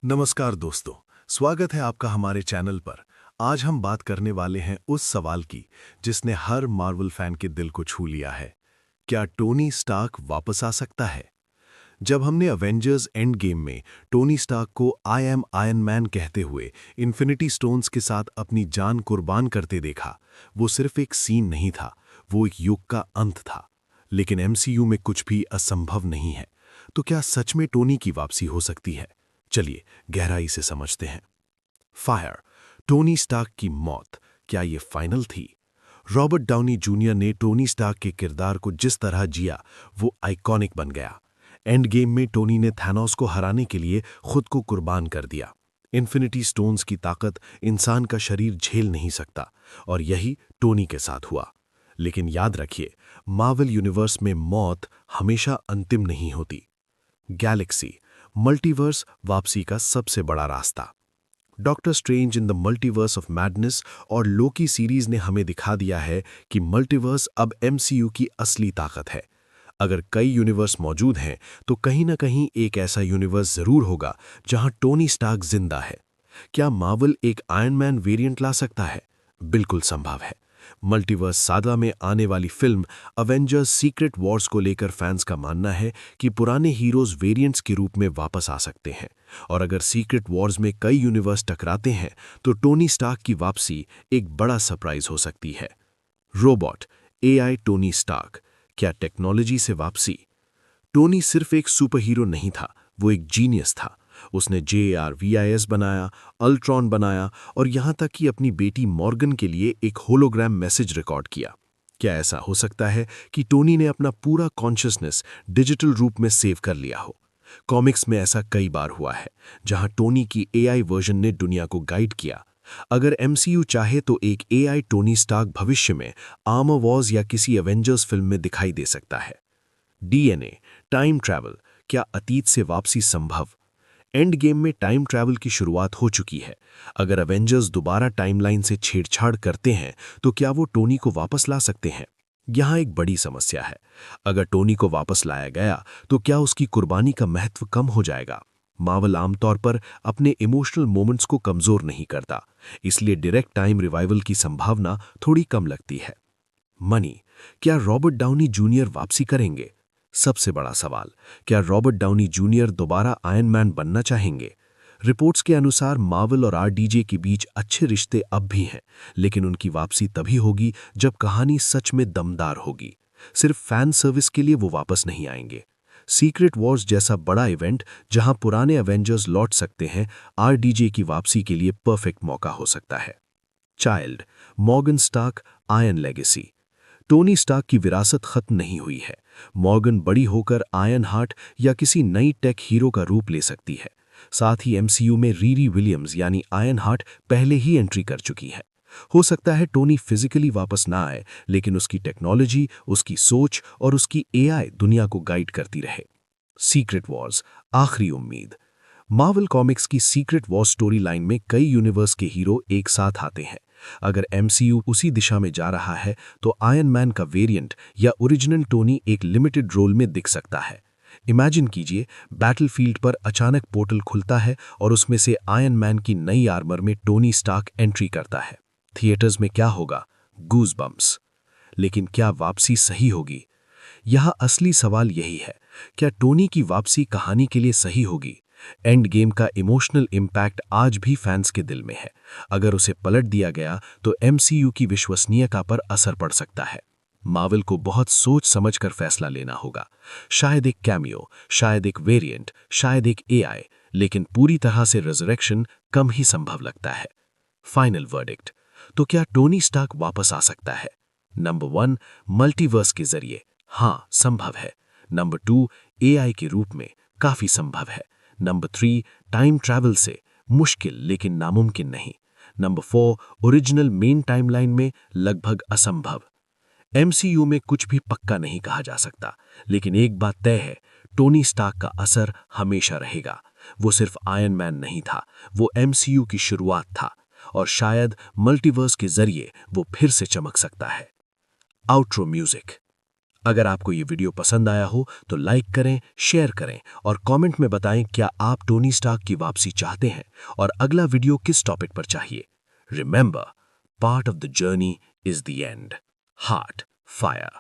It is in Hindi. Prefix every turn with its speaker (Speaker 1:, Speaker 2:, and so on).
Speaker 1: नमस्कार दोस्तों, स्वागत है आपका हमारे चैनल पर। आज हम बात करने वाले हैं उस सवाल की जिसने हर मार्वल फैन के दिल को छू लिया है। क्या टोनी स्टार्क वापस आ सकता है? जब हमने अवेंजर्स एंड गेम में टोनी स्टार्क को आई एम आयरन मैन कहते हुए इन्फिनिटी स्टोन्स के साथ अपनी जान कुर्बान करते देखा, वो सिर्फ एक सीन नहीं था, वो एक युग का अंत था। लेकिन एमसीयू में कुछ भी असंभव नहीं है। तो क्या सच में टोनी की वापसी हो सकती है? चलिए गहराई से समझते हैं। फायर, टोनी स्टार्क की मौत, क्या ये फाइनल थी? रॉबर्ट डाउनी जूनियर ने टोनी स्टार्क के किरदार को जिस तरह जिया, वो आइकॉनिक बन गया। एंड गेम में टोनी ने थैनोस को हराने के लिए खुद को कुर्बान कर दिया। इन्फिनिटी स्टोन्स की ताकत इंसान का शरीर झेल नहीं सकता, और यही टोनी के साथ हुआ। लेकिन याद रखिए, मार्वल यूनिवर्स में मौत हमेशा अंतिम नहीं होती। गैलेक्सी, मल्टीवर्स वापसी का सबसे बड़ा रास्ता। Doctor strange in the multiverse of madness और लोकी सीरीज ने हमें दिखा दिया है कि मल्टीवर्स अब एमसीयू की असली ताकत है। अगर कई यूनिवर्स मौजूद हैं, तो कहीं ना कहीं एक ऐसा यूनिवर्स जरूर होगा जहां टोनी स्टार्क जिंदा है। क्या मार्वल एक आयरन मैन वेरिएंट ला सकता है? बिल्कुल संभव है। मल्टीवर्स सागा में आने वाली फिल्म अवेंजर्स सीक्रेट वॉर्स को लेकर फैंस का मानना है कि पुराने हीरोज वेरिएंट्स के रूप में वापस आ सकते हैं। और अगर सीक्रेट वॉर्स में कई यूनिवर्स टकराते हैं, तो टोनी स्टार्क की वापसी एक बड़ा सरप्राइज हो सकती है। रोबोट, एआई टोनी स्टार्क, क्या टेक्नोलॉजी से वापसी? टोनी सिर्फ एक सुपर हीरो नहीं था, वो एक जीनियस था। उसने JRVIS बनाया, अल्ट्रॉन बनाया, और यहां तक कि अपनी बेटी मॉर्गन के लिए एक होलोग्राम मैसेज रिकॉर्ड किया। क्या ऐसा हो सकता है कि टोनी ने अपना पूरा कॉन्शियसनेस डिजिटल रूप में सेव कर लिया हो? कॉमिक्स में ऐसा कई बार हुआ है, जहां टोनी की AI वर्जन ने दुनिया को गाइड किया। अगर MCU चाहे तो एक AI टोनी स्टार्क भविष्य में आर्मर वॉर्स या किसी एवेंजर्स फिल्म में दिखाई दे सकता है। DNA, टाइम ट्रैवल, क्या अतीत से वापसी संभव? एंड गेम में टाइम ट्रैवल की शुरुआत हो चुकी है। अगर अवेंजर्स दोबारा टाइमलाइन से छेड़छाड़ करते हैं, तो क्या वो टोनी को वापस ला सकते हैं? यहाँ एक बड़ी समस्या है। अगर टोनी को वापस लाया गया, तो क्या उसकी कुर्बानी का महत्व कम हो जाएगा? मार्वल आमतौर पर अपने इमोशनल मोमेंट्स को कमजोर नहीं करता, इसलिए डायरेक्ट टाइम रिवाइवल की संभावना थोड़ी कम लगती है। मनी, क्या रॉबर्ट डाउनी जूनियर वापसी करेंगे? सबसे बड़ा सवाल, क्या रॉबर्ट डाउनी जूनियर दोबारा आयरन मैन बनना चाहेंगे? रिपोर्ट्स के अनुसार मार्वल और RDJ के बीच अच्छे रिश्ते अब भी हैं, लेकिन उनकी वापसी तभी होगी जब कहानी सच में दमदार होगी। सिर्फ फैन सर्विस के लिए वो वापस नहीं आएंगे। सीक्रेट वॉर्स जैसा बड़ा इवेंट जहां पुराने एवेंजर्स लौट सकते हैं, RDJ की वापसी के लिए परफेक्ट मौका हो सकता है। Child, Morgan Stark, iron legacy. Tony Stark की विरासत खत्म नहीं हुई है। मॉर्गन बड़ी होकर आयरन हार्ट या किसी नई टेक हीरो का रूप ले सकती है। साथ ही MCU में रीरी विलियम्स यानी आयरन हार्ट पहले ही एंट्री कर चुकी है। हो सकता है टोनी फिजिकली वापस ना आए, लेकिन उसकी टेक्नोलॉजी, उसकी सोच और उसकी AI दुनिया को गाइड करती रहे। सीक्रेट वॉर्स, आखिरी उम्मीद। मार्वल कॉमिक्स की सीक्रेट वॉर स्टोरी लाइन में कई यूनिवर्स के हीरो एक साथ आते हैं। अगर MCU उसी दिशा में जा रहा है, तो आयरन मैन का वेरिएंट या ओरिजिनल टोनी एक लिमिटेड रोल में दिख सकता है। इमेजिन कीजिए, बैटलफील्ड पर अचानक पोर्टल खुलता है और उसमें से आयरन मैन की नई आर्मर में टोनी स्टार्क एंट्री करता है। थिएटर्स में क्या होगा? गूज बम्प्स। लेकिन क्या वापसी सही होगी? यहाँ असली सवाल यही है, क्या टोनी की वापसी कहानी के लिए सही होगी? एंड गेम का इमोशनल इम्पैक्ट आज भी फैंस के दिल में है। अगर उसे पलट दिया गया, तो MCU की विश्वसनीयता पर असर पड़ सकता है। मार्वल को बहुत सोच समझकर फैसला लेना होगा। शायद एक कैमियो, शायद एक वेरिएंट, शायद एक AI, लेकिन पूरी तरह से रिजरेक्शन कम ही संभव लगता है। फाइनल वर्डिक्ट, तो क्या टोनी स्टार्क वापस आ सकता है? नंबर 1, मल्टीवर्स के जरिए, हाँ संभव है। नंबर 2, AI के रूप में, काफी संभव है। नंबर 3, टाइम ट्रैवल से, मुश्किल लेकिन नामुमकिन नहीं। नंबर 4, ओरिजिनल मेन टाइमलाइन में, लगभग असंभव। MCU में कुछ भी पक्का नहीं कहा जा सकता, लेकिन एक बात तय है, टोनी स्टार्क का असर हमेशा रहेगा। वो सिर्फ आयरन मैन नहीं था, वो MCU की शुरुआत था, और शायद मल्टीवर्स के जरिए वो फिर से चमक सकता है। Outro music. अगर आपको ये वीडियो पसंद आया हो तो लाइक करें, शेयर करें और कमेंट में बताएं क्या आप टोनी स्टार्क की वापसी चाहते हैं और अगला वीडियो किस टॉपिक पर चाहिए। Remember, part of the journey is the end. Heart fire.